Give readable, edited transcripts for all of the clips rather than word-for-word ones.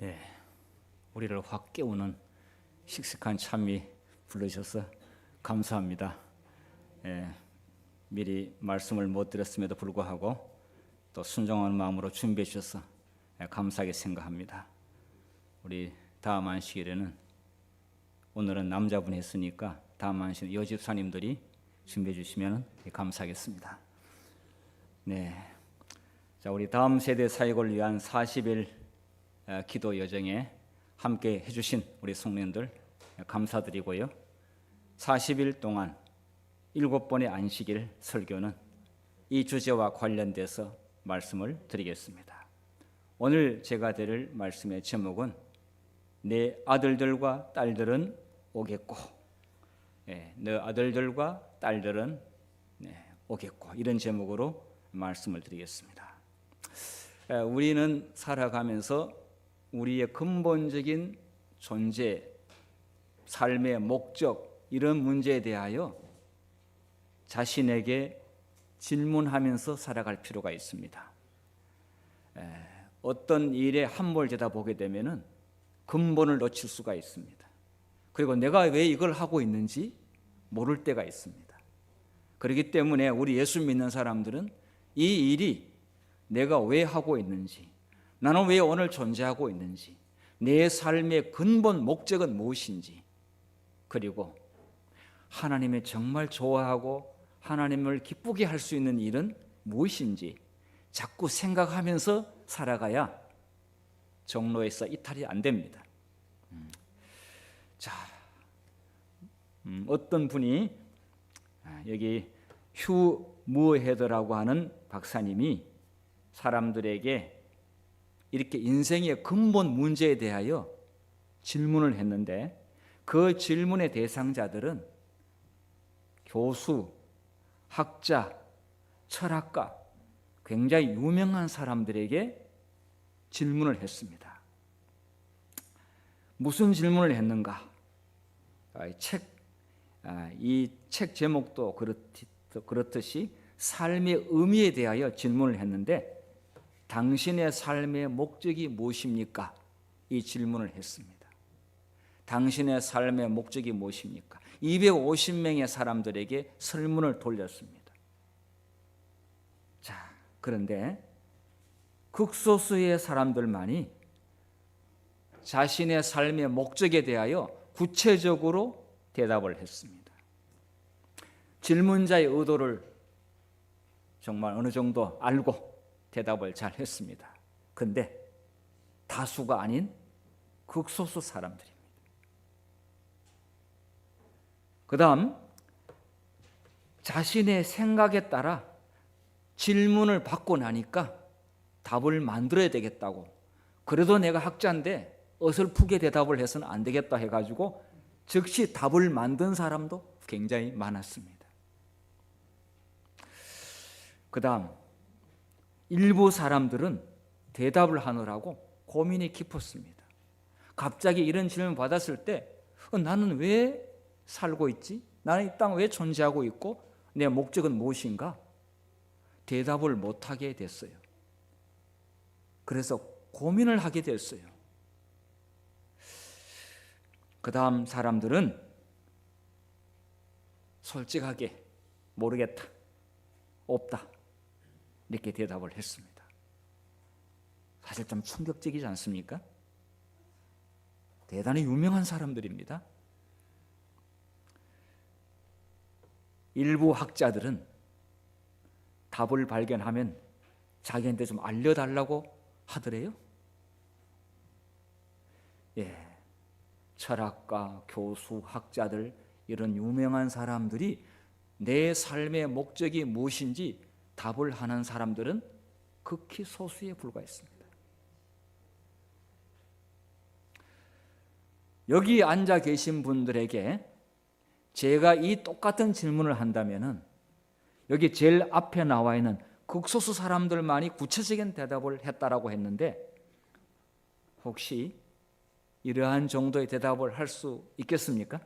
네, 우리를 확 깨우는 씩씩한 찬미 부르셔서 감사합니다. 미리 말씀을 못 드렸음에도 불구하고 또 순종하는 마음으로 준비해 주셔서 감사하게 생각합니다. 우리 다음 안식일에는 오늘은 남자분이 했으니까 다음 안식일 여집사님들이 준비해 주시면 감사하겠습니다. 네, 자, 우리 다음 세대 사역을 위한 40일 기도 여정에 함께 해주신 우리 성도님들 감사드리고요. 40일 동안 7번의 안식일 설교는 이 주제와 관련돼서 말씀을 드리겠습니다. 오늘 제가 드릴 말씀의 제목은 내 아들들과 딸들은 오겠고, 내 아들들과 딸들은 오겠고, 이런 제목으로 말씀을 드리겠습니다. 우리는 살아가면서 우리의 근본적인 존재, 삶의 목적, 이런 문제에 대하여 자신에게 질문하면서 살아갈 필요가 있습니다. 어떤 일에 함몰되다 보게 되면은 근본을 놓칠 수가 있습니다. 그리고 내가 왜 이걸 하고 있는지 모를 때가 있습니다. 그렇기 때문에 우리 예수 믿는 사람들은 이 일이 내가 왜 하고 있는지, 나는 왜 오늘 존재하고 있는지, 내 삶의 근본 목적은 무엇인지, 그리고 하나님이 정말 좋아하고 하나님을 기쁘게 할 수 있는 일은 무엇인지 자꾸 생각하면서 살아가야 정로에서 이탈이 안 됩니다. 자, 어떤 분이 여기 휴 무어헤더라고 하는 박사님이 사람들에게 이렇게 인생의 근본 문제에 대하여 질문을 했는데, 그 질문의 대상자들은 교수, 학자, 철학가, 굉장히 유명한 사람들에게 질문을 했습니다. 무슨 질문을 했는가? 이 책 제목도 그렇듯이 삶의 의미에 대하여 질문을 했는데, 당신의 삶의 목적이 무엇입니까? 이 질문을 했습니다. 당신의 삶의 목적이 무엇입니까? 250명의 사람들에게 설문을 돌렸습니다. 자, 그런데 극소수의 사람들만이 자신의 삶의 목적에 대하여 구체적으로 대답을 했습니다. 질문자의 의도를 정말 어느 정도 알고 대답을 잘 했습니다. 그런데 다수가 아닌 극소수 사람들입니다. 그 다음, 자신의 생각에 따라 질문을 받고 나니까 답을 만들어야 되겠다고, 그래도 내가 학자인데 어설프게 대답을 해서는 안 되겠다 해가지고 즉시 답을 만든 사람도 굉장히 많았습니다. 그 다음, 일부 사람들은 대답을 하느라고 고민이 깊었습니다. 갑자기 이런 질문 받았을 때 나는 왜 살고 있지? 나는 이 땅 왜 존재하고 있고 내 목적은 무엇인가? 대답을 못하게 됐어요. 그래서 고민을 하게 됐어요. 그 다음 사람들은 솔직하게 모르겠다, 없다, 이렇게 대답을 했습니다. 사실 좀 충격적이지 않습니까? 대단히 유명한 사람들입니다. 일부 학자들은 답을 발견하면 자기한테 좀 알려달라고 하더래요. 철학가, 교수, 학자들, 이런 유명한 사람들이 내 삶의 목적이 무엇인지 답을 하는 사람들은 극히 소수에 불과했습니다. 여기 앉아 계신 분들에게 제가 이 똑같은 질문을 한다면은 여기 제일 앞에 나와 있는 극소수 사람들만이 구체적인 대답을 했다라고 했는데, 혹시 이러한 정도의 대답을 할 수 있겠습니까?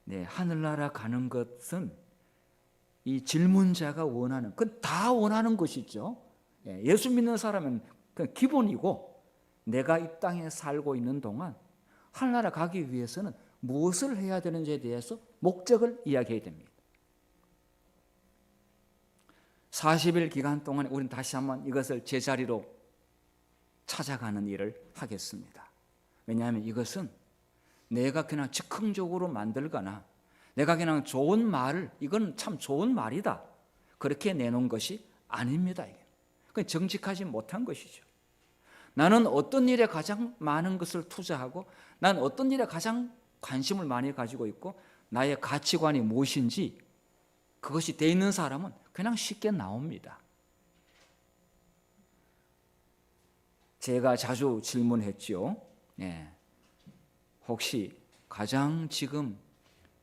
네, 하늘나라 가는 것은 이 질문자가 원하는, 그건 다 원하는 것이죠. 예수 믿는 사람은 그냥 기본이고, 내가 이 땅에 살고 있는 동안 하늘나라 가기 위해서는 무엇을 해야 되는지에 대해서 목적을 이야기해야 됩니다. 40일 기간 동안 우리는 다시 한번 이것을 제자리로 찾아가는 일을 하겠습니다. 왜냐하면 이것은 내가 그냥 즉흥적으로 만들거나 내가 그냥 좋은 말을, 이건 참 좋은 말이다, 그렇게 내놓은 것이 아닙니다. 그건 정직하지 못한 것이죠. 나는 어떤 일에 가장 많은 것을 투자하고, 난 어떤 일에 가장 관심을 많이 가지고 있고, 나의 가치관이 무엇인지 그것이 돼 있는 사람은 그냥 쉽게 나옵니다. 제가 자주 질문했죠. 혹시 가장 지금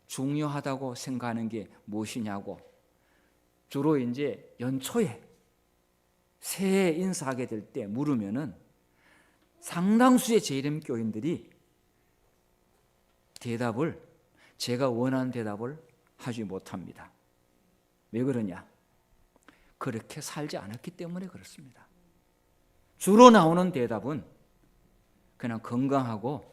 중요하다고 생각하는 게 무엇이냐고. 주로 이제 연초에 새해 인사하게 될 때 물으면은 상당수의 재림 교인들이 대답을, 제가 원하는 대답을 하지 못합니다. 왜 그러냐? 그렇게 살지 않았기 때문에 그렇습니다. 주로 나오는 대답은 그냥 건강하고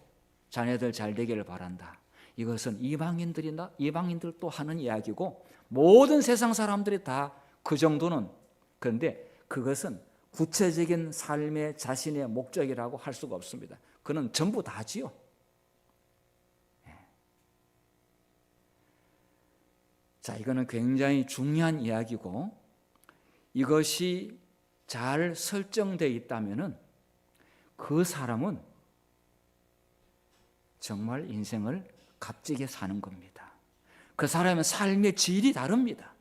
자녀들 잘 되기를 바란다. 이것은 이방인들도 하는 이야기고, 모든 세상 사람들이 다 그 정도는, 그런데 그것은 구체적인 삶의 자신의 목적이라고 할 수가 없습니다. 그는 전부 다지요. 자, 이거는 굉장히 중요한 이야기고, 이것이 잘 설정되어 있다면은 그 사람은 정말 인생을 값지게 사는 겁니다. 그 사람의 삶의 질이 다릅니다.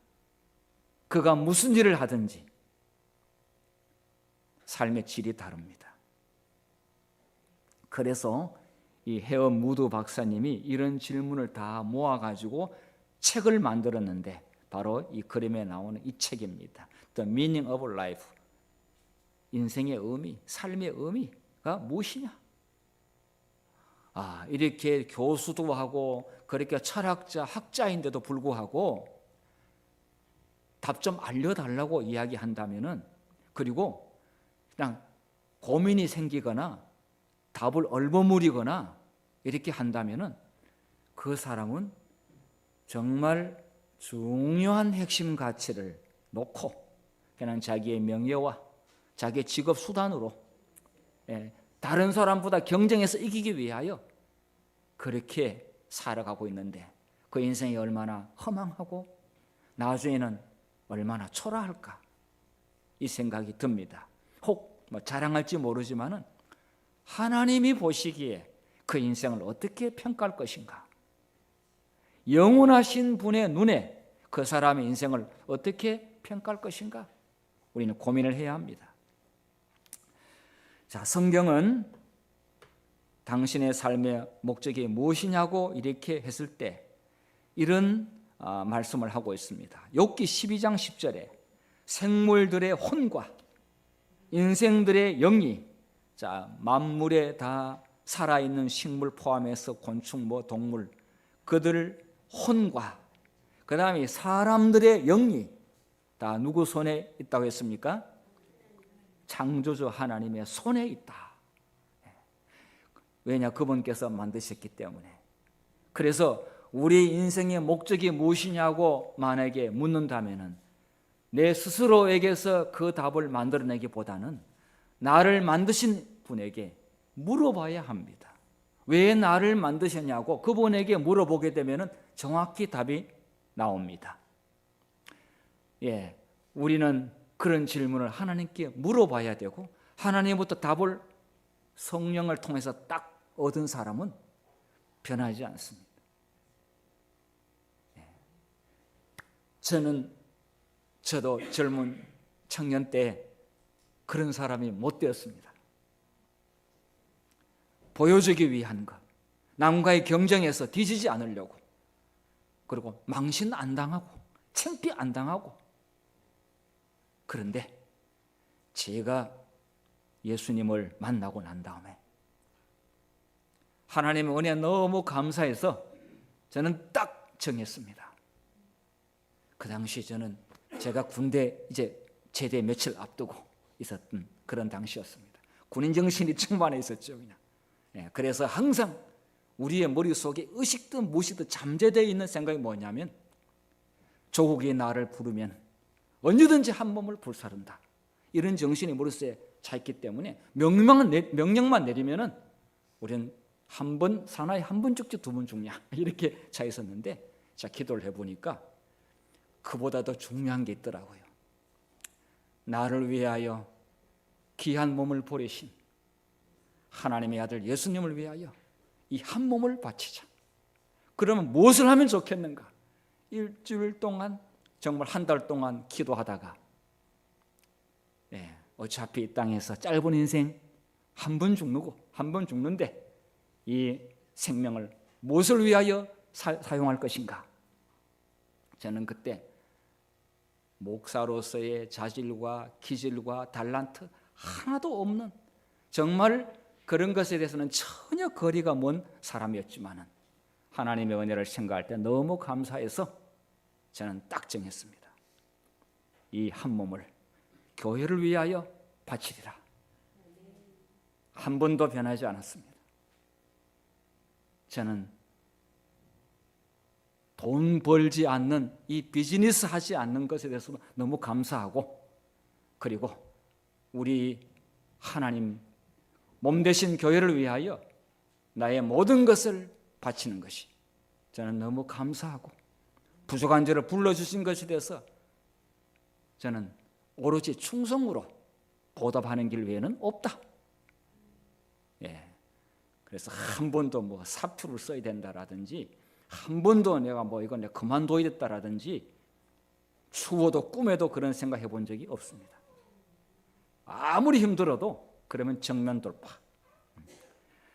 그가 무슨 일을 하든지 삶의 질이 다릅니다. 그래서 이 헤어 무드 박사님이 이런 질문을 다 모아가지고 책을 만들었는데, 바로 이 그림에 나오는 이 책입니다. The Meaning of Life. 인생의 의미, 삶의 의미가 무엇이냐? 이렇게 교수도 하고 그렇게 철학자, 학자인데도 불구하고 답 좀 알려달라고 이야기한다면은, 그리고 그냥 고민이 생기거나 답을 얼버무리거나 이렇게 한다면은 그 사람은 정말 중요한 핵심 가치를 놓고 그냥 자기의 명예와 자기의 직업 수단으로 다른 사람보다 경쟁해서 이기기 위하여 그렇게 살아가고 있는데, 그 인생이 얼마나 허망하고 나중에는 얼마나 초라할까, 이 생각이 듭니다. 혹 자랑할지 모르지만은 하나님이 보시기에 그 인생을 어떻게 평가할 것인가, 영원하신 분의 눈에 그 사람의 인생을 어떻게 평가할 것인가, 우리는 고민을 해야 합니다. 자, 성경은 당신의 삶의 목적이 무엇이냐고 이렇게 했을 때 이런 말씀을 하고 있습니다. 욥기 12장 10절에 생물들의 혼과 인생들의 영이, 자, 만물에 다 살아있는 식물 포함해서 곤충, 동물, 그들 혼과 그 다음에 사람들의 영이 다 누구 손에 있다고 했습니까? 창조주 하나님의 손에 있다. 왜냐? 그분께서 만드셨기 때문에. 그래서 우리 인생의 목적이 무엇이냐고 만약에 묻는다면은 내 스스로에게서 그 답을 만들어내기보다는 나를 만드신 분에게 물어봐야 합니다. 왜 나를 만드셨냐고 그분에게 물어보게 되면은 정확히 답이 나옵니다. 우리는 그런 질문을 하나님께 물어봐야 되고, 하나님부터 답을 성령을 통해서 딱 얻은 사람은 변하지 않습니다. 저도 젊은 청년 때 그런 사람이 못 되었습니다. 보여주기 위한 것, 남과의 경쟁에서 뒤지지 않으려고, 그리고 망신 안 당하고 창피 안 당하고. 그런데 제가 예수님을 만나고 난 다음에 하나님의 은혜에 너무 감사해서 저는 딱 정했습니다. 그 당시 저는 제가 군대 이제 제대 며칠 앞두고 있었던 그런 당시였습니다. 군인 정신이 충만해 있었죠. 그냥. 그래서 항상 우리의 머릿속에 의식든 무의식든 잠재되어 있는 생각이 뭐냐면 조국이 나를 부르면 언제든지 한 몸을 불사른다. 이런 정신이 머릿속에 차 있기 때문에 명령만 내리면은 우리는 한 번 사나이 한 번 죽지 두 번 죽냐 이렇게 차 있었는데, 자 기도를 해보니까 그보다 더 중요한 게 있더라고요. 나를 위하여 귀한 몸을 보내신 하나님의 아들 예수님을 위하여 이 한 몸을 바치자. 그러면 무엇을 하면 좋겠는가? 일주일 동안 정말 한 달 동안 기도하다가 어차피 이 땅에서 짧은 인생 한 번 죽는데 이 생명을 무엇을 위하여 사용할 것인가? 저는 그때 목사로서의 자질과 기질과 달란트 하나도 없는, 정말 그런 것에 대해서는 전혀 거리가 먼 사람이었지만은 하나님의 은혜를 생각할 때 너무 감사해서 저는 딱 정했습니다. 이 한 몸을 교회를 위하여 바치리라. 한 번도 변하지 않았습니다. 저는 돈 벌지 않는 이 비즈니스 하지 않는 것에 대해서 너무 감사하고, 그리고 우리 하나님 몸 대신 교회를 위하여 나의 모든 것을 바치는 것이 저는 너무 감사하고, 부족한 저를 불러주신 것에 대해서 저는 오로지 충성으로 보답하는 길 외에는 없다. 그래서 한 번도 뭐 사표를 써야 된다라든지, 한 번도 내가 이건 내가 그만둬야 됐다라든지, 추워도 꿈에도 그런 생각해 본 적이 없습니다. 아무리 힘들어도 그러면 정면 돌파.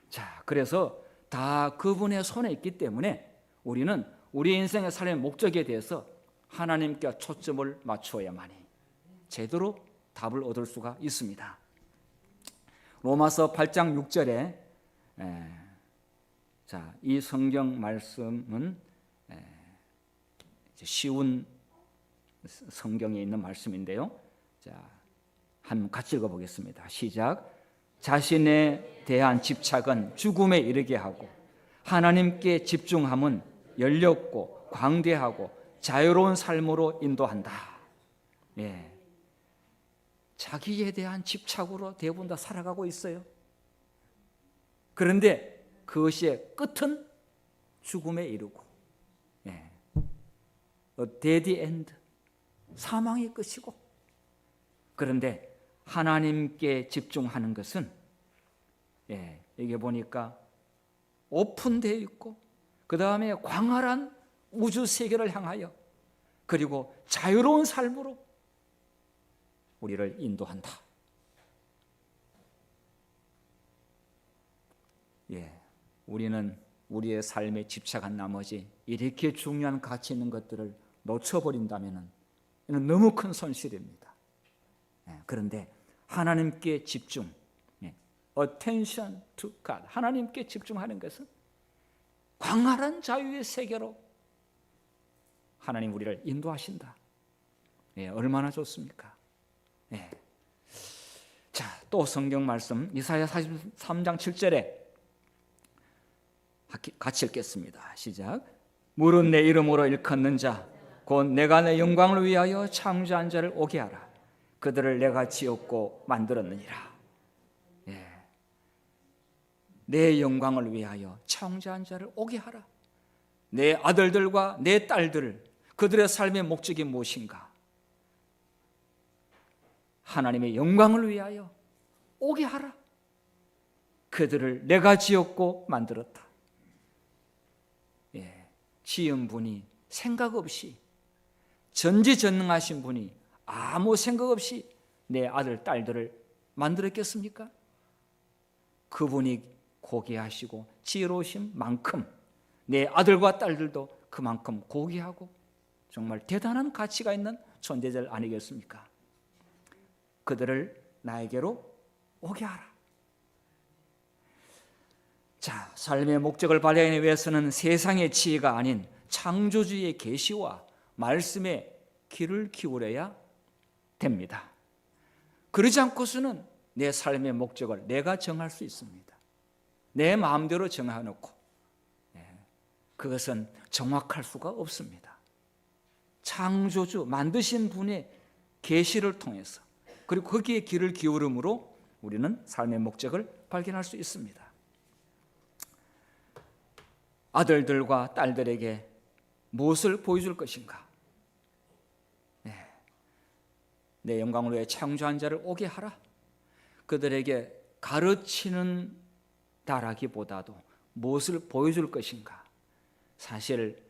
자, 그래서 다 그분의 손에 있기 때문에 우리는 우리 인생의 삶의 목적에 대해서 하나님께 초점을 맞추어야만이 제대로 답을 얻을 수가 있습니다. 로마서 8장 6절에 자, 이 성경 말씀은 쉬운 성경에 있는 말씀인데요. 자, 한번 같이 읽어보겠습니다. 시작. 자신에 대한 집착은 죽음에 이르게 하고 하나님께 집중함은 열렸고 광대하고 자유로운 삶으로 인도한다. 자기에 대한 집착으로 대부분 다 살아가고 있어요. 그런데 그것의 끝은 죽음에 이르고, dead end, 사망의 끝이고, 그런데 하나님께 집중하는 것은 여기 보니까 오픈되어 있고, 그 다음에 광활한 우주 세계를 향하여, 그리고 자유로운 삶으로 우리를 인도한다. 우리는 우리의 삶에 집착한 나머지 이렇게 중요한 가치 있는 것들을 놓쳐버린다면 이는 너무 큰 손실입니다. 그런데 하나님께 집중, attention to God, 하나님께 집중하는 것은 광활한 자유의 세계로 하나님 우리를 인도하신다. 얼마나 좋습니까? 자, 또 성경 말씀 이사야 43장 7절에 같이 읽겠습니다. 시작. 물은 내 이름으로 일컫는 자 곧 내가 내 영광을 위하여 창조한 자를 오게 하라. 그들을 내가 지었고 만들었느니라. 내 영광을 위하여 창조한 자를 오게 하라. 내 아들들과 내 딸들, 그들의 삶의 목적이 무엇인가? 하나님의 영광을 위하여 오게 하라. 그들을 내가 지었고 만들었다. 지은 분이 생각 없이, 전지전능하신 분이 아무 생각 없이 내 아들 딸들을 만들었겠습니까? 그분이 고귀하시고 지혜로우신 만큼 내 아들과 딸들도 그만큼 고귀하고 정말 대단한 가치가 있는 존재들 아니겠습니까? 그들을 나에게로 오게 하라. 자, 삶의 목적을 발견하기 위해서는 세상의 지혜가 아닌 창조주의 계시와 말씀에 귀를 기울여야 됩니다. 그러지 않고서는 내 삶의 목적을 내가 정할 수 있습니다. 내 마음대로 정해놓고 그것은 정확할 수가 없습니다. 창조주 만드신 분의 계시를 통해서 그리고 거기에 귀를 기울임으로 우리는 삶의 목적을 발견할 수 있습니다. 아들들과 딸들에게 무엇을 보여줄 것인가? 내 영광을 위해 창조한 자를 오게 하라. 그들에게 가르치는 다라기보다도 무엇을 보여줄 것인가? 사실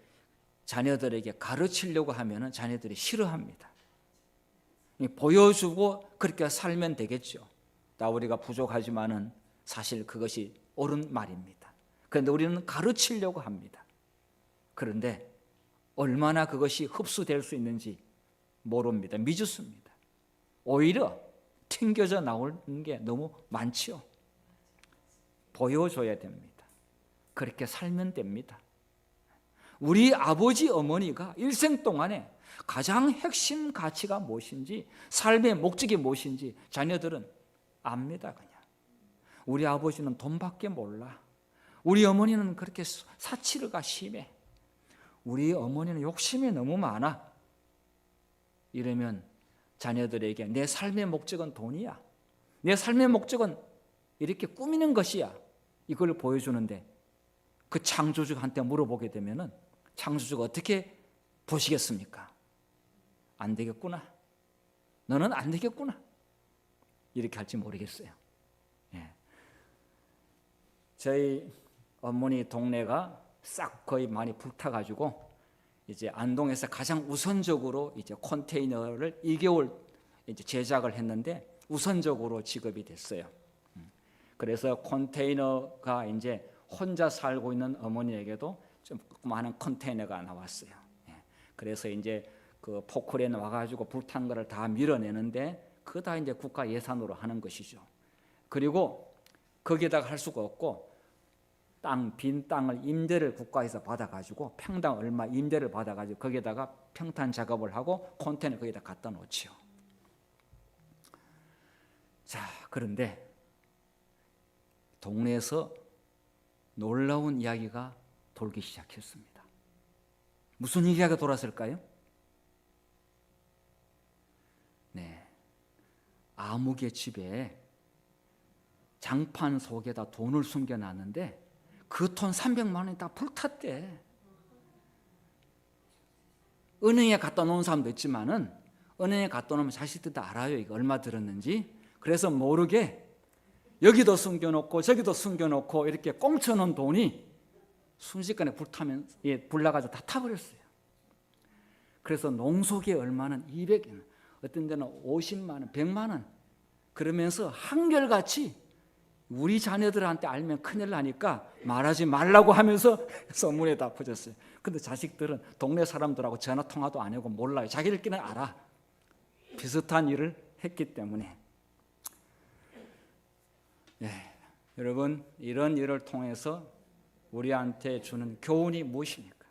자녀들에게 가르치려고 하면 자녀들이 싫어합니다. 보여주고 그렇게 살면 되겠죠. 나 우리가 부족하지만은 사실 그것이 옳은 말입니다. 그런데 우리는 가르치려고 합니다. 그런데 얼마나 그것이 흡수될 수 있는지 모릅니다. 미지수입니다. 오히려 튕겨져 나오는 게 너무 많죠. 보여줘야 됩니다. 그렇게 살면 됩니다. 우리 아버지 어머니가 일생 동안에 가장 핵심 가치가 무엇인지, 삶의 목적이 무엇인지 자녀들은 압니다. 그냥 우리 아버지는 돈밖에 몰라. 우리 어머니는 그렇게 사치가 심해. 우리 어머니는 욕심이 너무 많아. 이러면 자녀들에게 내 삶의 목적은 돈이야. 내 삶의 목적은 이렇게 꾸미는 것이야. 이걸 보여주는데 그 창조주한테 물어보게 되면은 창조주가 어떻게 보시겠습니까? 안 되겠구나. 너는 안 되겠구나. 이렇게 할지 모르겠어요. 저희 어머니 동네가 싹 거의 많이 불타가지고 이제 안동에서 가장 우선적으로 이제 컨테이너를 2개월 이제 제작을 했는데 우선적으로 지급이 됐어요. 그래서 컨테이너가 이제 혼자 살고 있는 어머니에게도 좀 많은 컨테이너가 나왔어요. 그래서 이제 그 포크레인 와가지고 불탄 거를 다 밀어내는데 그거 다 이제 국가 예산으로 하는 것이죠. 그리고 거기에다가 할 수가 없고 빈 땅을 임대를 국가에서 받아가지고 평당 얼마 임대를 받아가지고 거기에다가 평탄 작업을 하고 컨테이너 거기다 갖다 놓지요. 자, 그런데 동네에서 놀라운 이야기가 돌기 시작했습니다. 무슨 이야기가 돌았을까요? 아무개 집에 장판 속에다 돈을 숨겨놨는데 그 돈 300만 원이 다 불탔대. 은행에 갖다 놓은 사람도 있지만은 은행에 갖다 놓으면 자식들도 알아요. 이거 얼마 들었는지. 그래서 모르게 여기도 숨겨놓고 저기도 숨겨놓고 이렇게 꽁쳐놓은 돈이 순식간에 불타면 불나가지고 다 타버렸어요. 그래서 농속의 얼마는 200원, 어떤 데는 50만 원, 100만 원. 그러면서 한결같이 우리 자녀들한테 알면 큰일 나니까 말하지 말라고 하면서 소문에 다 퍼졌어요. 근데 자식들은 동네 사람들하고 전화 통화도 안 하고 몰라요. 자기들끼리는 알아. 비슷한 일을 했기 때문에. 여러분, 이런 일을 통해서 우리한테 주는 교훈이 무엇입니까?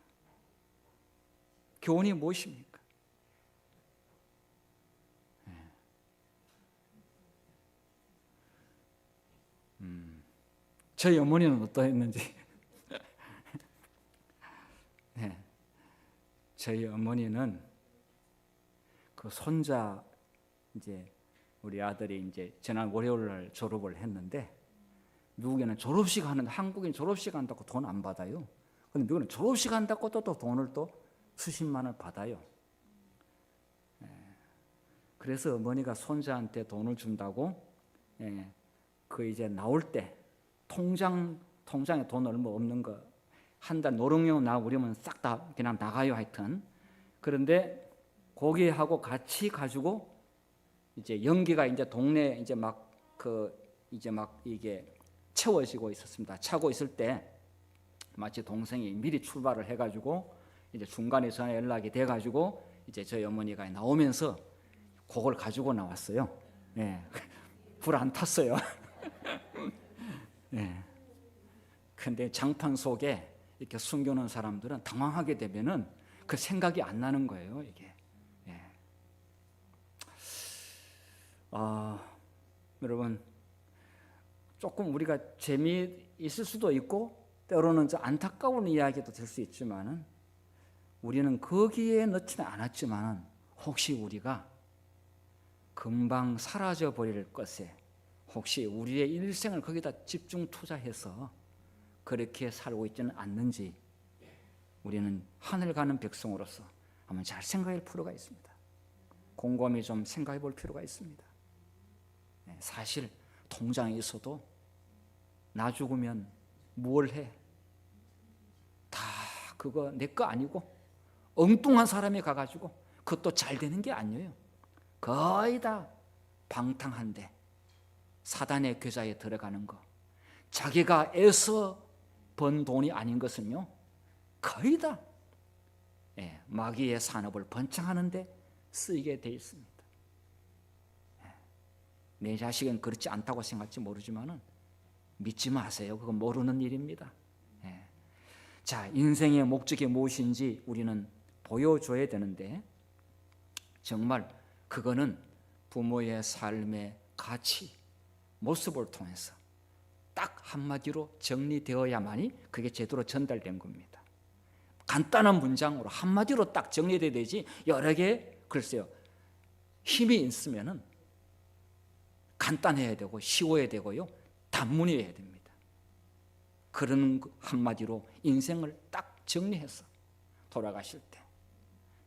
교훈이 무엇입니까? 저희 어머니는 어떠했는지. 저희 어머니는 그 손자 이제 우리 아들이 이제 지난 월요일 날 졸업을 했는데 미국에는 졸업식 하는데 한국인 졸업식 한다고 돈 안 받아요. 근데 미국은 졸업식 한다고 또 돈을 또 수십만 원 받아요. 그래서 어머니가 손자한테 돈을 준다고 그 이제 나올 때 통장에 돈 얼마 없는 거 한 달 노령용 나오려면 싹 다 그냥 나가요. 하여튼 그런데 거기하고 같이 가지고 이제 연기가 이제 동네 이제 막 이게 채워지고 있었습니다. 차고 있을 때 마치 동생이 미리 출발을 해가지고 이제 중간에 전화 연락이 돼가지고 이제 저희 어머니가 나오면서 그걸 가지고 나왔어요. 불 안 탔어요. 근데 장판 속에 이렇게 숨겨놓은 사람들은 당황하게 되면은 그 생각이 안 나는 거예요. 이게 여러분 조금 우리가 재미있을 수도 있고 때로는 좀 안타까운 이야기도 될 수 있지만은 우리는 거기에 넣지는 않았지만은 혹시 우리가 금방 사라져 버릴 것에 혹시 우리의 일생을 거기다 집중 투자해서 그렇게 살고 있지는 않는지 우리는 하늘 가는 백성으로서 한번 잘 생각할 필요가 있습니다. 곰곰이 좀 생각해 볼 필요가 있습니다. 사실 통장에 있어도 나 죽으면 뭘 해? 다 그거 내 거 아니고 엉뚱한 사람이 가가지고 그것도 잘 되는 게 아니에요. 거의 다 방탕한데 사단의 계좌에 들어가는 거, 자기가 애써 번 돈이 아닌 것은요 거의 다 마귀의 산업을 번창하는데 쓰이게 돼 있습니다. 내 자식은 그렇지 않다고 생각할지 모르지만은 믿지 마세요. 그건 모르는 일입니다. 자, 인생의 목적이 무엇인지 우리는 보여줘야 되는데 정말 그거는 부모의 삶의 가치, 모습을 통해서 딱 한마디로 정리되어야만이 그게 제대로 전달된 겁니다. 간단한 문장으로 한마디로 딱 정리돼야 되지 여러 개 글쎄요 힘이 있으면은 간단해야 되고 쉬워야 되고요 단문이어야 됩니다. 그런 한마디로 인생을 딱 정리해서 돌아가실 때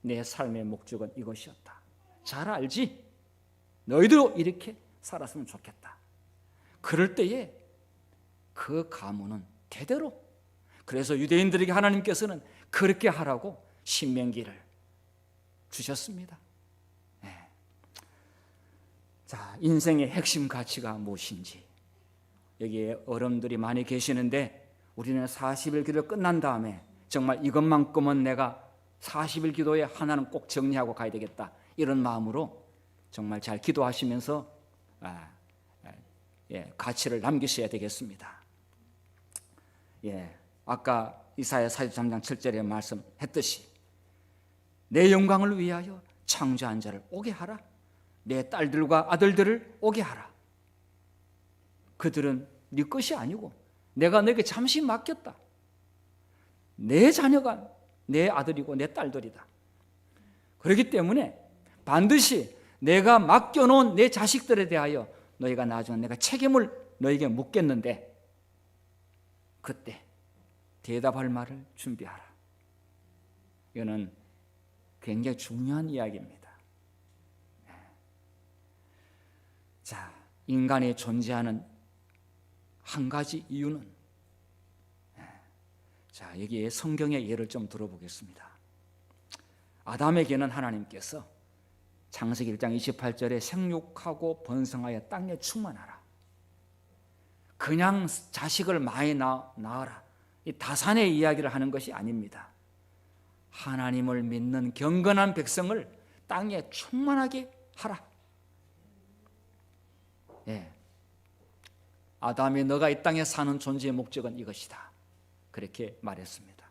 내 삶의 목적은 이것이었다. 잘 알지? 너희도 이렇게 살았으면 좋겠다. 그럴 때에 그 가문은 대대로, 그래서 유대인들에게 하나님께서는 그렇게 하라고 신명기를 주셨습니다. 자, 인생의 핵심 가치가 무엇인지 여기에 어른들이 많이 계시는데 우리는 40일 기도 끝난 다음에 정말 이것만큼은 내가 40일 기도에 하나는 꼭 정리하고 가야 되겠다 이런 마음으로 정말 잘 기도하시면서 가치를 남기셔야 되겠습니다. 아까 이사야 43장 7절에 말씀했듯이 내 영광을 위하여 창조한 자를 오게 하라. 내 딸들과 아들들을 오게 하라. 그들은 네 것이 아니고 내가 너에게 잠시 맡겼다. 내 자녀가 내 아들이고 내 딸들이다. 그렇기 때문에 반드시 내가 맡겨놓은 내 자식들에 대하여 너희가 나중에 내가 책임을 너에게 묻겠는데 그때 대답할 말을 준비하라. 이거는 굉장히 중요한 이야기입니다. 자, 인간이 존재하는 한 가지 이유는 자, 여기에 성경의 예를 좀 들어보겠습니다. 아담에게는 하나님께서 창세기 1장 28절에 생육하고 번성하여 땅에 충만하라. 그냥 자식을 많이 낳아라. 이 다산의 이야기를 하는 것이 아닙니다. 하나님을 믿는 경건한 백성을 땅에 충만하게 하라. 아담이 너가 이 땅에 사는 존재의 목적은 이것이다. 그렇게 말했습니다.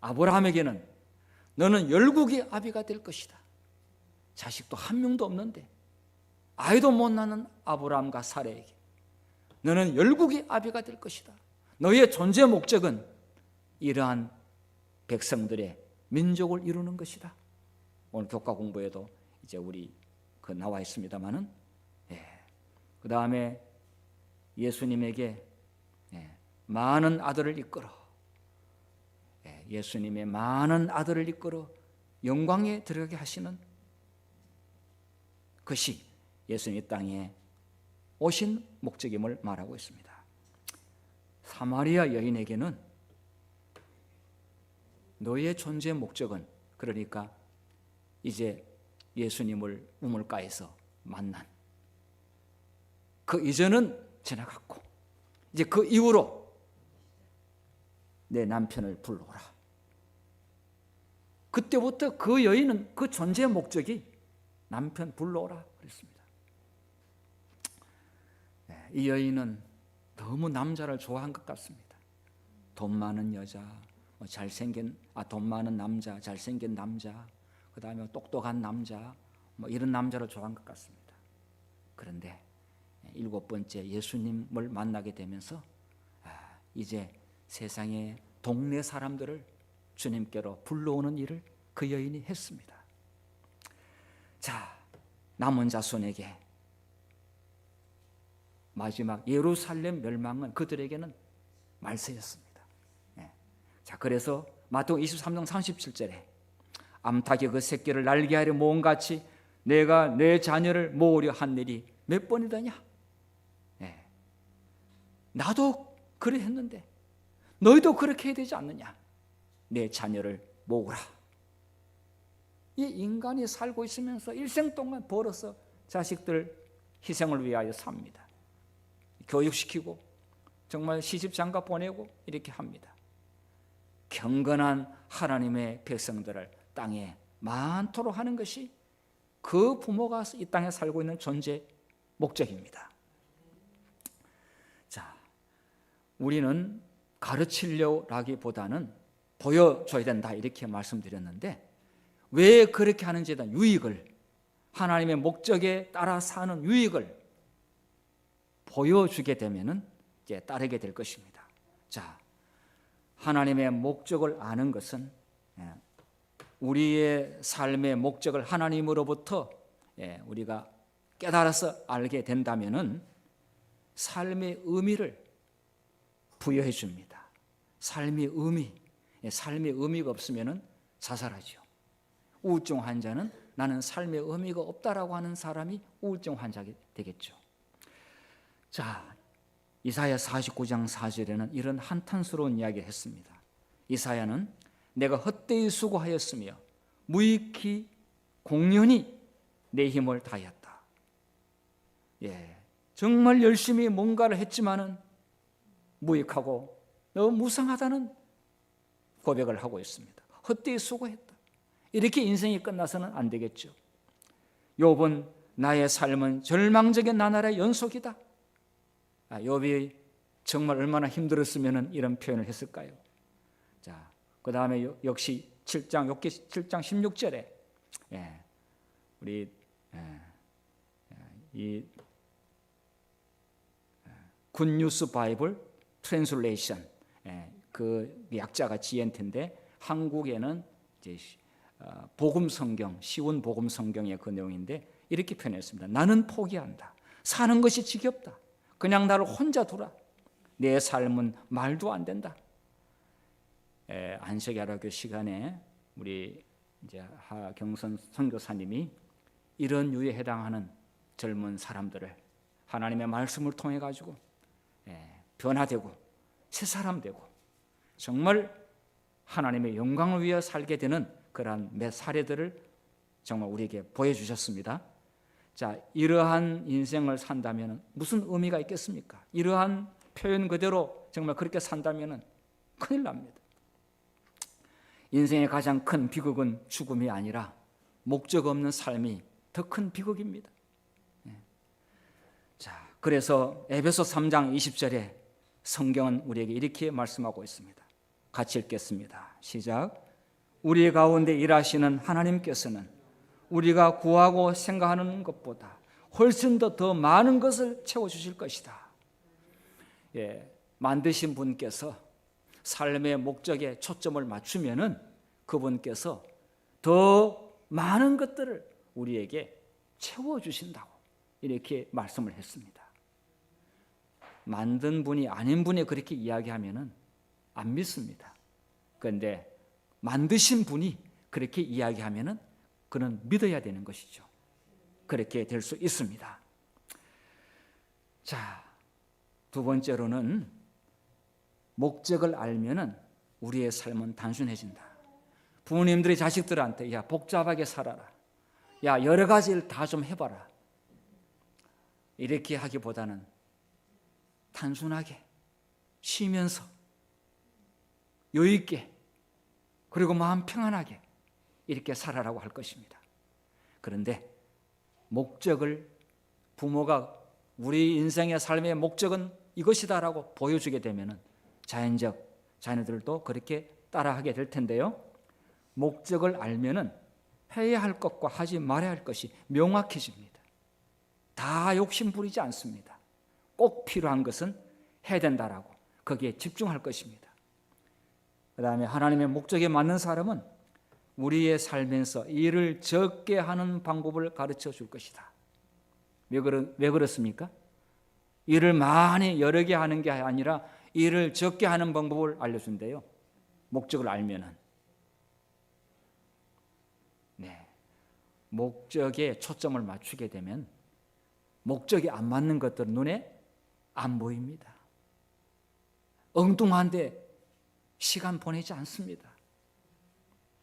아브라함에게는 너는 열국의 아비가 될 것이다. 자식도 한 명도 없는데 아이도 못 낳는 아브라함과 사레에게 너는 열국의 아비가 될 것이다. 너의 존재 목적은 이러한 백성들의 민족을 이루는 것이다. 오늘 교과 공부에도 이제 우리 그 나와 있습니다만은 그 다음에 예수님에게 많은 아들을 이끌어 예수님의 많은 아들을 이끌어 영광에 들어가게 하시는 것이 예수님의 땅에 오신 목적임을 말하고 있습니다. 사마리아 여인에게는 너의 존재 목적은 그러니까 이제 예수님을 우물가에서 만난 그 이전은 지나갔고 이제 그 이후로 내 남편을 불러오라. 그때부터 그 여인은 그 존재 목적이 남편 불러오라 그랬습니다. 이 여인은 너무 남자를 좋아한 것 같습니다. 돈 많은 여자, 돈 많은 남자, 잘생긴 남자, 그 다음에 똑똑한 남자, 이런 남자를 좋아한 것 같습니다. 그런데 7번째 예수님을 만나게 되면서 이제 세상의 동네 사람들을 주님께로 불러오는 일을 그 여인이 했습니다. 자, 남은 자손에게 마지막 예루살렘 멸망은 그들에게는 말세였습니다. 자, 그래서 마태복음 23장 37절에 암탉이 그 새끼를 날게 하려 모음같이 내가 내 자녀를 모으려 한 일이 몇 번이더냐? 나도 그래 했는데 너희도 그렇게 해야 되지 않느냐? 내 자녀를 모으라. 이 인간이 살고 있으면서 일생 동안 벌어서 자식들 희생을 위하여 삽니다. 교육시키고 정말 시집장가 보내고 이렇게 합니다. 경건한 하나님의 백성들을 땅에 많도록 하는 것이 그 부모가 이 땅에 살고 있는 존재 목적입니다. 자, 우리는 가르치려라기보다는 보여줘야 된다 이렇게 말씀드렸는데 왜 그렇게 하는지에 대한 유익을, 하나님의 목적에 따라 사는 유익을 보여주게 되면은 이제 따르게 될 것입니다. 자, 하나님의 목적을 아는 것은 우리의 삶의 목적을 하나님으로부터 우리가 깨달아서 알게 된다면은 삶의 의미를 부여해 줍니다. 삶의 의미가 없으면은 자살하죠. 우울증 환자는 나는 삶의 의미가 없다라고 하는 사람이 우울증 환자가 되겠죠. 자, 이사야 49장 4절에는 이런 한탄스러운 이야기를 했습니다. 이사야는 내가 헛되이 수고하였으며 무익히 공연히 내 힘을 다하였다. 정말 열심히 뭔가를 했지만은 무익하고 너무 무상하다는 고백을 하고 있습니다. 헛되이 수고했다. 이렇게 인생이 끝나서는 안 되겠죠. 욥은 나의 삶은 절망적인 나날의 연속이다. 욥이 정말 얼마나 힘들었으면 이런 표현을 했을까요? 자, 그 다음에 역시 욥기 7장 16절에 우리 이 굿뉴스 바이블 트랜슬레이션 그 약자가 GNT인데 한국에는 이제 복음 성경, 쉬운 복음 성경의 그 내용인데 이렇게 표현했습니다. 나는 포기한다. 사는 것이 지겹다. 그냥 나를 혼자 두라. 내 삶은 말도 안 된다. 안식야라교 시간에 우리 이제 하경선 선교사님이 이런 유에 해당하는 젊은 사람들을 하나님의 말씀을 통해 가지고 변화되고 새 사람 되고 정말 하나님의 영광을 위해 살게 되는 그러한 몇 사례들을 정말 우리에게 보여주셨습니다. 자, 이러한 인생을 산다면 무슨 의미가 있겠습니까? 이러한 표현 그대로 정말 그렇게 산다면 큰일 납니다. 인생의 가장 큰 비극은 죽음이 아니라 목적 없는 삶이 더 큰 비극입니다. 자, 그래서 에베소 3장 20절에 성경은 우리에게 이렇게 말씀하고 있습니다. 같이 읽겠습니다. 시작. 우리 가운데 일하시는 하나님께서는 우리가 구하고 생각하는 것보다 훨씬 더 많은 것을 채워주실 것이다. 만드신 분께서 삶의 목적에 초점을 맞추면은 그분께서 더 많은 것들을 우리에게 채워주신다고 이렇게 말씀을 했습니다. 만든 분이 아닌 분이 그렇게 이야기하면은 안 믿습니다. 그런데 만드신 분이 그렇게 이야기하면은 그는 믿어야 되는 것이죠. 그렇게 될 수 있습니다. 자, 두 번째로는 목적을 알면은 우리의 삶은 단순해진다. 부모님들이 자식들한테 야 복잡하게 살아라. 야 여러 가지 일 다 좀 해봐라. 이렇게 하기보다는 단순하게 쉬면서 여유 있게 그리고 마음 평안하게 이렇게 살아라고 할 것입니다. 그런데 목적을 부모가 우리 인생의 삶의 목적은 이것이다라고 보여주게 되면은 자연적 자녀들도 그렇게 따라하게 될 텐데요. 목적을 알면은 해야 할 것과 하지 말아야 할 것이 명확해집니다. 다 다 욕심 부리지 않습니다. 꼭 필요한 것은 해야 된다라고 거기에 집중할 것입니다. 그 다음에 하나님의 목적에 맞는 사람은 우리의 삶에서 일을 적게 하는 방법을 가르쳐 줄 것이다. 왜 그렇습니까? 일을 많이 여러 개 하는 게 아니라 일을 적게 하는 방법을 알려준대요. 목적을 알면은. 네. 목적에 초점을 맞추게 되면 목적이 안 맞는 것들은 눈에 안 보입니다. 엉뚱한데 시간 보내지 않습니다.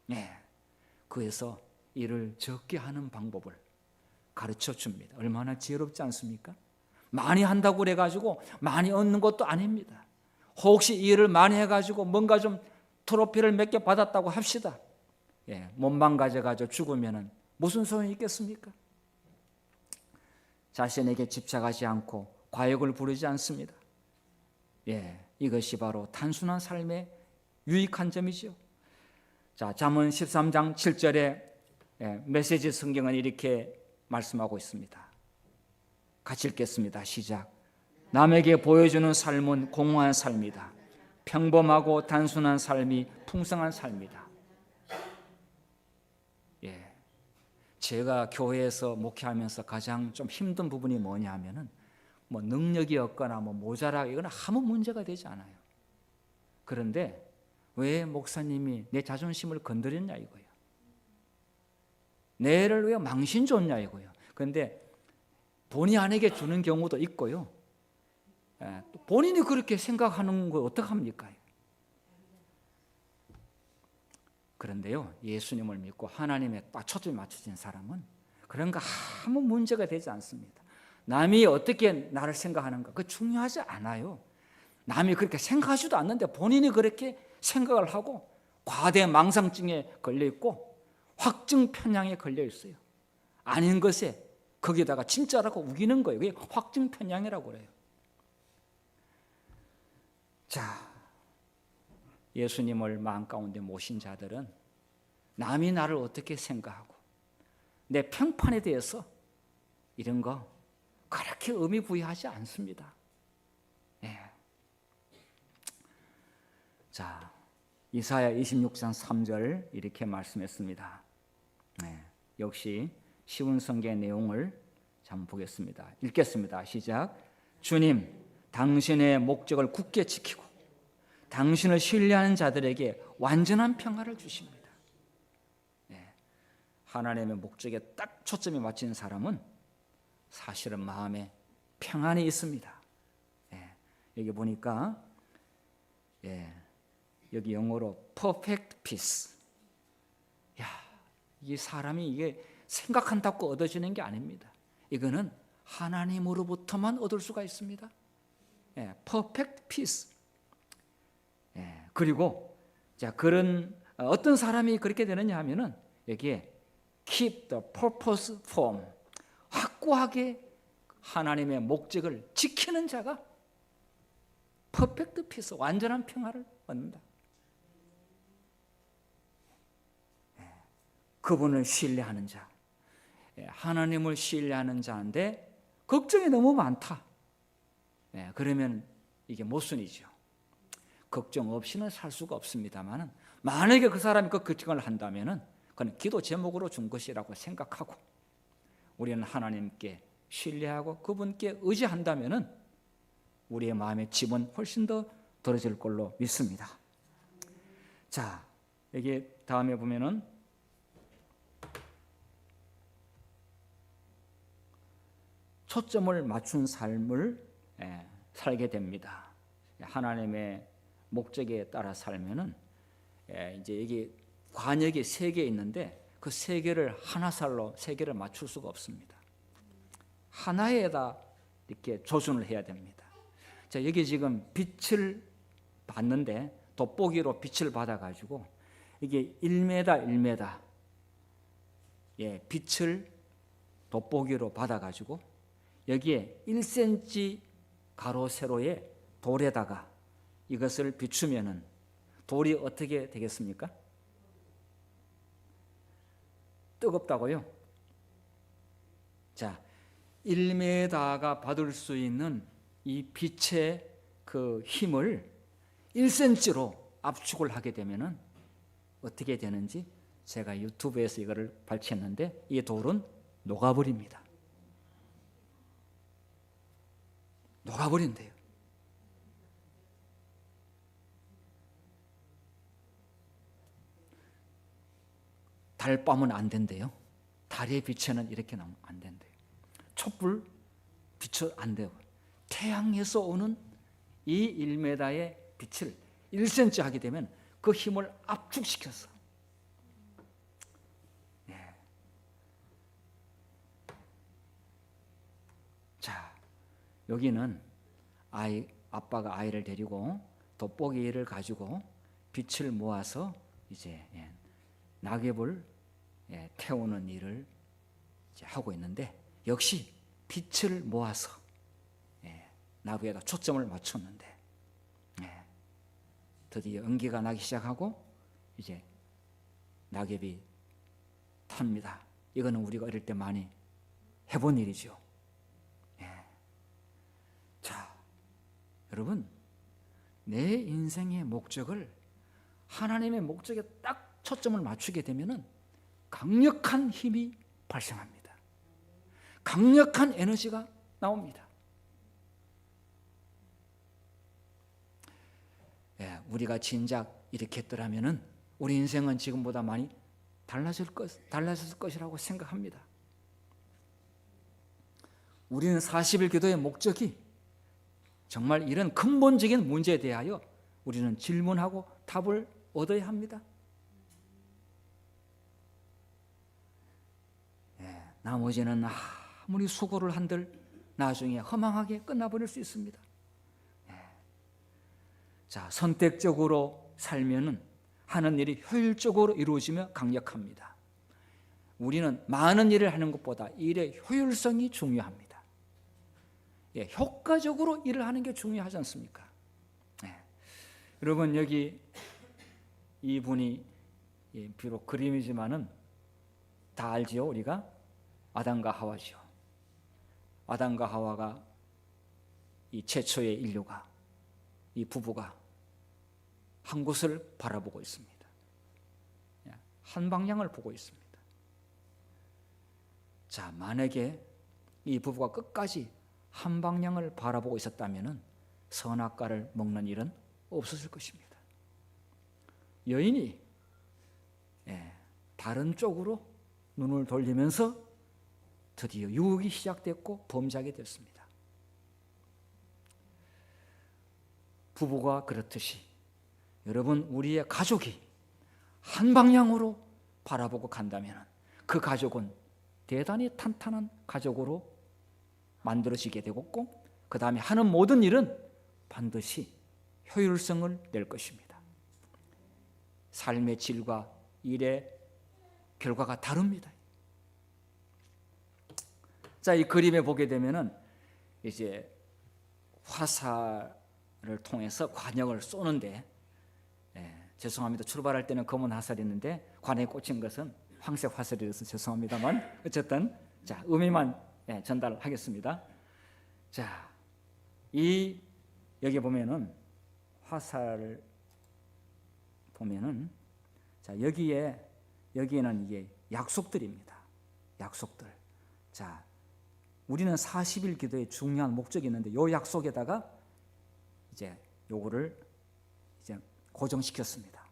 네. 그래서 일을 적게 하는 방법을 가르쳐 줍니다. 얼마나 지혜롭지 않습니까? 많이 한다고 그래가지고 많이 얻는 것도 아닙니다. 혹시 일을 많이 해가지고 뭔가 좀 트로피를 몇 개 받았다고 합시다. 예, 몸만 가져가지고 죽으면 무슨 소용이 있겠습니까? 자신에게 집착하지 않고 과욕을 부르지 않습니다. 예, 이것이 바로 단순한 삶의 유익한 점이죠. 자, 잠언 13장 7절에 메시지 성경은 이렇게 말씀하고 있습니다. 같이 읽겠습니다. 시작. 남에게 보여주는 삶은 공허한 삶이다. 평범하고 단순한 삶이 풍성한 삶이다. 예, 제가 교회에서 목회하면서 가장 좀 힘든 부분이 뭐냐 하면은 뭐 능력이 없거나 뭐 모자라 이거는 아무 문제가 되지 않아요. 그런데 왜 목사님이 내 자존심을 건드렸냐 이거예요. 내를 왜 망신 줬냐 이거예요. 그런데 본의 아니게 주는 경우도 있고요. 본인이 그렇게 생각하는 거 어떡합니까? 그런데요, 예수님을 믿고 하나님에 딱 초점이 맞춰진 사람은 그런 거 아무 문제가 되지 않습니다. 남이 어떻게 나를 생각하는가 그거 중요하지 않아요. 남이 그렇게 생각하지도 않는데 본인이 그렇게 생각을 하고 과대 망상증에 걸려 있고 확증 편향에 걸려 있어요. 아닌 것에 거기다가 진짜라고 우기는 거예요. 그게 확증 편향이라고 그래요. 자, 예수님을 마음 가운데 모신 자들은 남이 나를 어떻게 생각하고 내 평판에 대해서 이런 거 그렇게 의미 부여하지 않습니다. 예. 자, 이사야 26장 3절 이렇게 말씀했습니다. 역시 쉬운 성경의 내용을 한번 보겠습니다. 읽겠습니다. 시작. 주님, 당신의 목적을 굳게 지키고 당신을 신뢰하는 자들에게 완전한 평화를 주십니다. 하나님의 목적에 딱 초점이 맞춘 사람은 사실은 마음에 평안이 있습니다. 여기 보니까 여기 영어로 perfect peace. 야, 이 사람이 이게 생각한다고 얻어지는 게 아닙니다. 이거는 하나님으로부터만 얻을 수가 있습니다. perfect peace. 그리고 자, 그런 어떤 사람이 그렇게 되느냐 하면은 여기에 keep the purpose firm. 확고하게 하나님의 목적을 지키는 자가 perfect peace, 완전한 평화를 얻는다. 그분을 신뢰하는 자, 하나님을 신뢰하는 자인데 걱정이 너무 많다. 그러면 이게 모순이죠. 걱정 없이는 살 수가 없습니다만 만약에 그 사람이 그 걱정을 한다면 그건 기도 제목으로 준 것이라고 생각하고 우리는 하나님께 신뢰하고 그분께 의지한다면 우리의 마음의 짐은 훨씬 더 덜어질 걸로 믿습니다. 자, 여기 다음에 보면은 초점을 맞춘 삶을 살게 됩니다. 하나님의 목적에 따라 살면은 이제 여기 관역이 3개 있는데 그 3개를 하나살로 3개를 맞출 수가 없습니다. 하나에다 이렇게 조준을 해야 됩니다. 자, 여기 지금 빛을 받는데 돋보기로 빛을 받아가지고 이게 1m 빛을 돋보기로 받아가지고 여기에 1cm 가로 세로의 돌에다가 이것을 비추면은 돌이 어떻게 되겠습니까? 뜨겁다고요? 자, 1m가 받을 수 있는 이 빛의 그 힘을 1cm로 압축을 하게 되면은 어떻게 되는지 제가 유튜브에서 이거를 발췌했는데 이 돌은 녹아버립니다. 녹아버린대요. 달밤은 안 된대요. 달의 빛에는 이렇게 나오면 안 된대요. 촛불 빛은 안 돼요. 태양에서 오는 이 1m의 빛을 1cm 하게 되면 그 힘을 압축시켜서 자, 여기는 아빠가 아이를 데리고 돋보기를 가지고 빛을 모아서 이제 낙엽을 태우는 일을 이제 하고 있는데 역시 빛을 모아서 나무에다 초점을 맞췄는데 드디어 연기가 나기 시작하고 이제 낙엽이 탑니다. 이거는 우리가 어릴 때 많이 해본 일이죠. 자, 여러분, 내 인생의 목적을 하나님의 목적에 딱 초점을 맞추게 되면은 강력한 힘이 발생합니다. 강력한 에너지가 나옵니다. 우리가 진작 이렇게 했더라면은 우리 인생은 지금보다 많이 달라졌을 것이라고 생각합니다. 우리는 40일 기도의 목적이 정말 이런 근본적인 문제에 대하여 우리는 질문하고 답을 얻어야 합니다. 나머지는 아무리 수고를 한들 나중에 허망하게 끝나버릴 수 있습니다. 자, 선택적으로 살면은 하는 일이 효율적으로 이루어지며 강력합니다. 우리는 많은 일을 하는 것보다 일의 효율성이 중요합니다. 효과적으로 일을 하는 게 중요하지 않습니까? 여러분, 여기 이분이 비록 그림이지만은 다 알지요. 우리가 아담과 하와죠. 아담과 하와가 이 최초의 인류가 이 부부가 한 곳을 바라보고 있습니다. 한 방향을 보고 있습니다. 자, 만약에 이 부부가 끝까지 한 방향을 바라보고 있었다면 선악과를 먹는 일은 없었을 것입니다. 여인이 다른 쪽으로 눈을 돌리면서 드디어 유혹이 시작됐고 범죄하게 됐습니다. 부부가 그렇듯이 여러분, 우리의 가족이 한 방향으로 바라보고 간다면 그 가족은 대단히 탄탄한 가족으로 만들어지게 되고 그 다음에 하는 모든 일은 반드시 효율성을 낼 것입니다. 삶의 질과 일의 결과가 다릅니다. 자, 이 그림에 보게 되면은 이제 화살을 통해서 관역을 쏘는데, 죄송합니다. 출발할 때는 검은 화살이었는데 관에 꽂힌 것은 황색 화살이라서 죄송합니다만 어쨌든 자, 의미만 전달하겠습니다. 자, 여기 보면은 화살을 보면은 자, 여기에는 이게 약속들입니다. 약속들. 자, 우리는 40일 기도에 중요한 목적이 있는데 요 약속에다가 이제 요거를 이제 고정시켰습니다.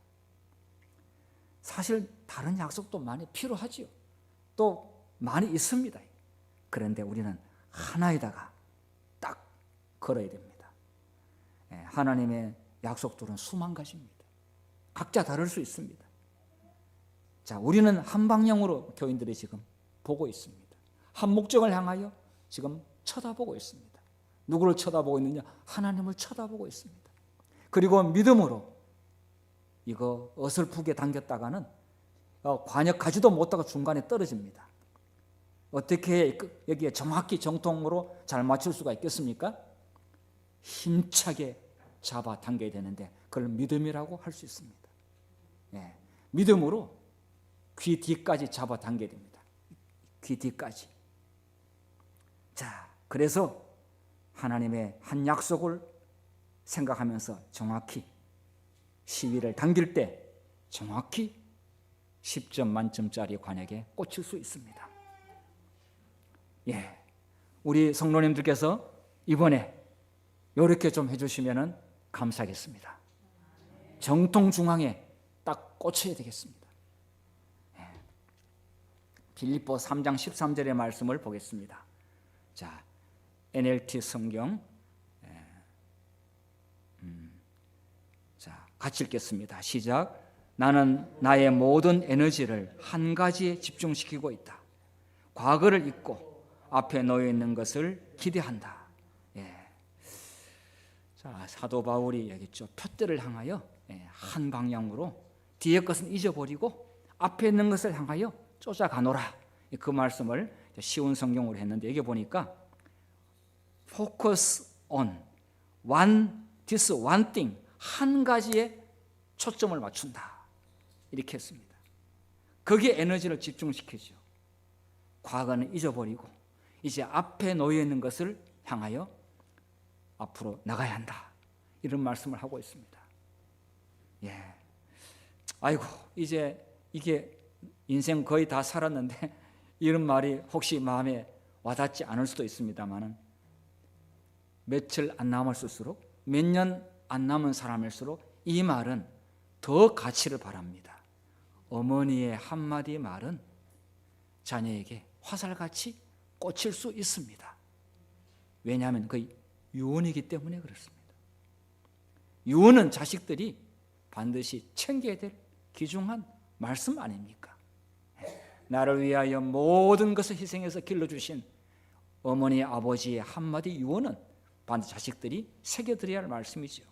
사실 다른 약속도 많이 필요하지요. 또 많이 있습니다. 그런데 우리는 하나에다가 딱 걸어야 됩니다. 하나님의 약속들은 수만 가지입니다. 각자 다를 수 있습니다. 자, 우리는 한 방향으로 교인들이 지금 보고 있습니다. 한 목적을 향하여 지금 쳐다보고 있습니다. 누구를 쳐다보고 있느냐? 하나님을 쳐다보고 있습니다. 그리고 믿음으로 이거 어설프게 당겼다가는 관역 가지도 못하고 중간에 떨어집니다. 어떻게 여기에 정확히 정통으로 잘 맞출 수가 있겠습니까? 힘차게 잡아 당겨야 되는데 그걸 믿음이라고 할 수 있습니다. 믿음으로 귀 뒤까지 잡아 당겨야 됩니다. 귀 뒤까지. 자, 그래서 하나님의 한 약속을 생각하면서 정확히 시위를 당길 때 정확히 10점 만점짜리 관역에 꽂힐 수 있습니다. 예, 우리 성도님들께서 이번에 이렇게 좀 해주시면 감사하겠습니다. 정통 중앙에 딱 꽂혀야 되겠습니다. 예. 빌립보 3장 13절의 말씀을 보겠습니다. 자, NLT 성경, 자, 같이 읽겠습니다. 시작. 나는 나의 모든 에너지를 한 가지에 집중시키고 있다. 과거를 잊고 앞에 놓여 있는 것을 기대한다. 예. 자, 사도 바울이 얘기했죠. 표대를 향하여 한 방향으로 뒤에 것은 잊어버리고 앞에 있는 것을 향하여 쫓아가노라. 그 말씀을 쉬운 성경으로 했는데 여기 보니까 focus on this one thing, 한 가지에 초점을 맞춘다. 이렇게 했습니다. 거기에 에너지를 집중시키죠. 과거는 잊어버리고 이제 앞에 놓여 있는 것을 향하여 앞으로 나가야 한다. 이런 말씀을 하고 있습니다. 예. 아이고, 이제 이게 인생 거의 다 살았는데 이런 말이 혹시 마음에 와닿지 않을 수도 있습니다만은 며칠 안 남았을수록 몇 년 안 남은 사람일수록 이 말은 더 가치를 바랍니다. 어머니의 한마디 말은 자녀에게 화살같이 꽂힐 수 있습니다. 왜냐하면 그 유언이기 때문에 그렇습니다. 유언은 자식들이 반드시 챙겨야 될 귀중한 말씀 아닙니까? 나를 위하여 모든 것을 희생해서 길러주신 어머니 아버지의 한마디 유언은 반드시 자식들이 새겨드려야 할 말씀이죠.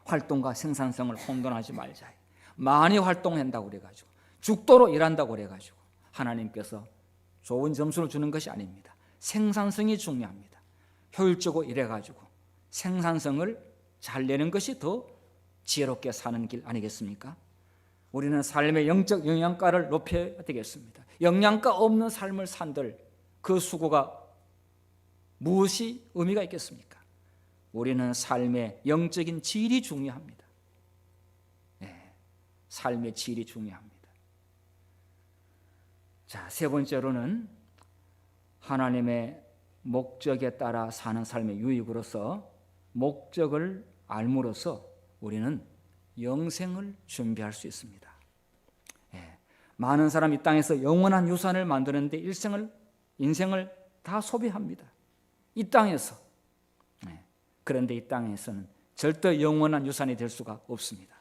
활동과 생산성을 혼돈하지 말자. 많이 활동한다고 그래가지고 죽도록 일한다고 그래가지고 하나님께서 좋은 점수를 주는 것이 아닙니다. 생산성이 중요합니다. 효율적으로 일해가지고 생산성을 잘 내는 것이 더 지혜롭게 사는 길 아니겠습니까? 우리는 삶의 영적 영양가를 높여야 되겠습니다. 영양가 없는 삶을 산들 그 수고가 무엇이 의미가 있겠습니까? 우리는 삶의 영적인 질이 중요합니다. 네, 삶의 질이 중요합니다. 자, 세 번째로는 하나님의 목적에 따라 사는 삶의 유익으로서 목적을 알므로써 우리는 영생을 준비할 수 있습니다. 예, 많은 사람이 이 땅에서 영원한 유산을 만드는데 인생을 다 소비합니다. 이 땅에서. 예, 그런데 이 땅에서는 절대 영원한 유산이 될 수가 없습니다.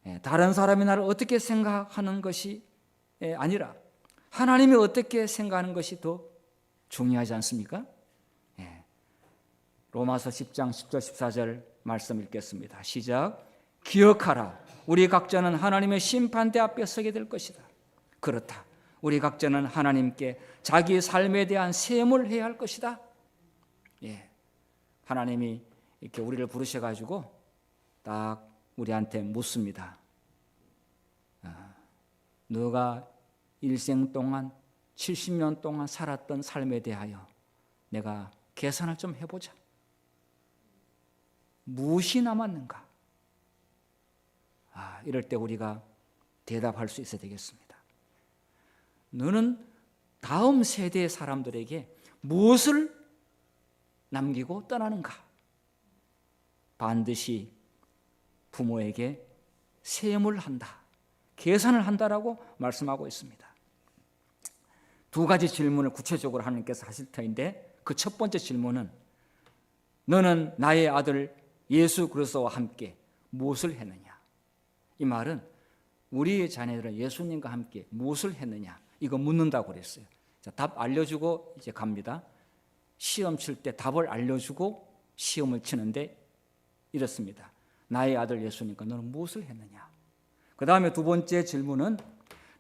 예, 다른 사람이 나를 어떻게 생각하는 것이 아니라 하나님이 어떻게 생각하는 것이 더 중요하지 않습니까? 예, 로마서 10장 10절 14절 말씀 읽겠습니다. 시작. 기억하라. 우리 각자는 하나님의 심판대 앞에 서게 될 것이다. 그렇다. 우리 각자는 하나님께 자기 삶에 대한 셈을 해야 할 것이다. 예, 하나님이 이렇게 우리를 부르셔가지고 딱 우리한테 묻습니다. 너가 일생 동안 70년 동안 살았던 삶에 대하여 내가 계산을 좀 해보자. 무엇이 남았는가? 이럴 때 우리가 대답할 수 있어야 되겠습니다. 너는 다음 세대의 사람들에게 무엇을 남기고 떠나는가? 반드시 부모에게 세금을 한다, 계산을 한다라고 말씀하고 있습니다. 두 가지 질문을 구체적으로 하나님께서 하실 터인데 그 첫 번째 질문은 너는 나의 아들 예수 그리스도와 함께 무엇을 했느냐? 이 말은 우리의 자녀들은 예수님과 함께 무엇을 했느냐? 이거 묻는다고 그랬어요. 자, 답 알려주고 이제 갑니다. 시험 칠 때 답을 알려주고 시험을 치는데 이렇습니다. 나의 아들 예수님과 너는 무엇을 했느냐? 그 다음에 두 번째 질문은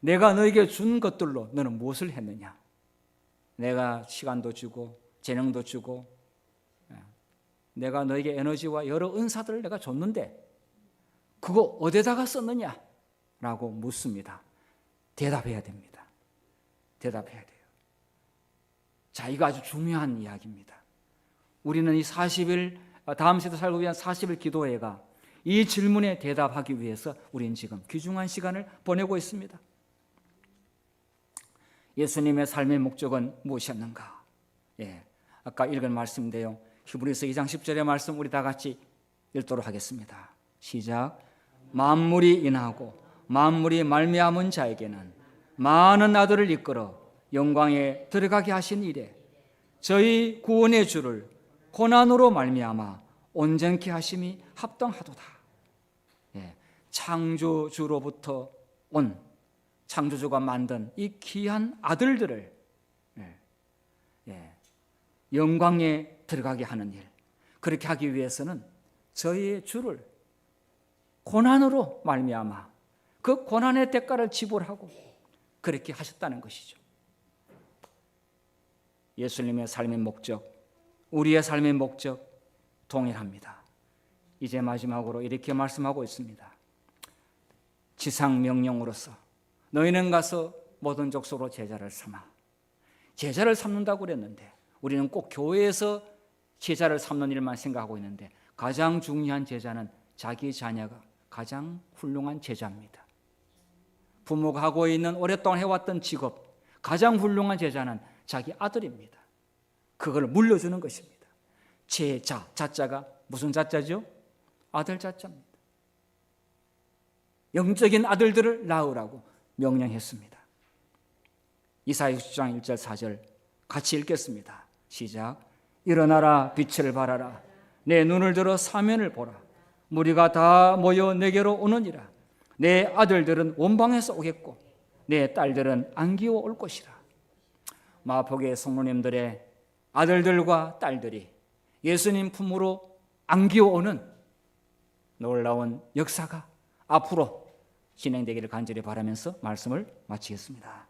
내가 너에게 준 것들로 너는 무엇을 했느냐? 내가 시간도 주고 재능도 주고 내가 너에게 에너지와 여러 은사들을 내가 줬는데 그거 어디다가 썼느냐? 라고 묻습니다. 대답해야 됩니다. 대답해야 돼요. 자, 이거 아주 중요한 이야기입니다. 우리는 이 40일 다음 세대 살고 위한 40일 기도회가 이 질문에 대답하기 위해서 우리는 지금 귀중한 시간을 보내고 있습니다. 예수님의 삶의 목적은 무엇이었는가? 아까 읽은 말씀인데요. 히브리서 2장 10절의 말씀 우리 다 같이 읽도록 하겠습니다. 시작. 만물이 인하고 만물이 말미암은 자에게는 많은 아들을 이끌어 영광에 들어가게 하신 이래 저희 구원의 주를 고난으로 말미암아 온전케 하심이 합당하도다. 창조주로부터 온 창조주가 만든 이 귀한 아들들을 영광에 들어가게 하는 일, 그렇게 하기 위해서는 저희의 주를 고난으로 말미암아 그 고난의 대가를 지불하고 그렇게 하셨다는 것이죠. 예수님의 삶의 목적, 우리의 삶의 목적 동일합니다. 이제 마지막으로 이렇게 말씀하고 있습니다. 지상 명령으로서 너희는 가서 모든 족속으로 제자를 삼아. 제자를 삼는다고 그랬는데 우리는 꼭 교회에서 제자를 삼는 일만 생각하고 있는데 가장 중요한 제자는 자기 자녀가 가장 훌륭한 제자입니다. 부모가 하고 있는 오랫동안 해왔던 직업, 가장 훌륭한 제자는 자기 아들입니다. 그걸 물려주는 것입니다. 제자, 자자가 무슨 자자죠? 아들 자자입니다. 영적인 아들들을 낳으라고 명령했습니다. 이사야 60장 1절 4절 같이 읽겠습니다. 시작. 일어나라 빛을 발하라 내 눈을 들어 사면을 보라 무리가 다 모여 내게로 오느니라 내 아들들은 원방에서 오겠고 내 딸들은 안기어 올 것이라. 마포교회 성도님들의 아들들과 딸들이 예수님 품으로 안기어 오는 놀라운 역사가 앞으로 진행되기를 간절히 바라면서 말씀을 마치겠습니다.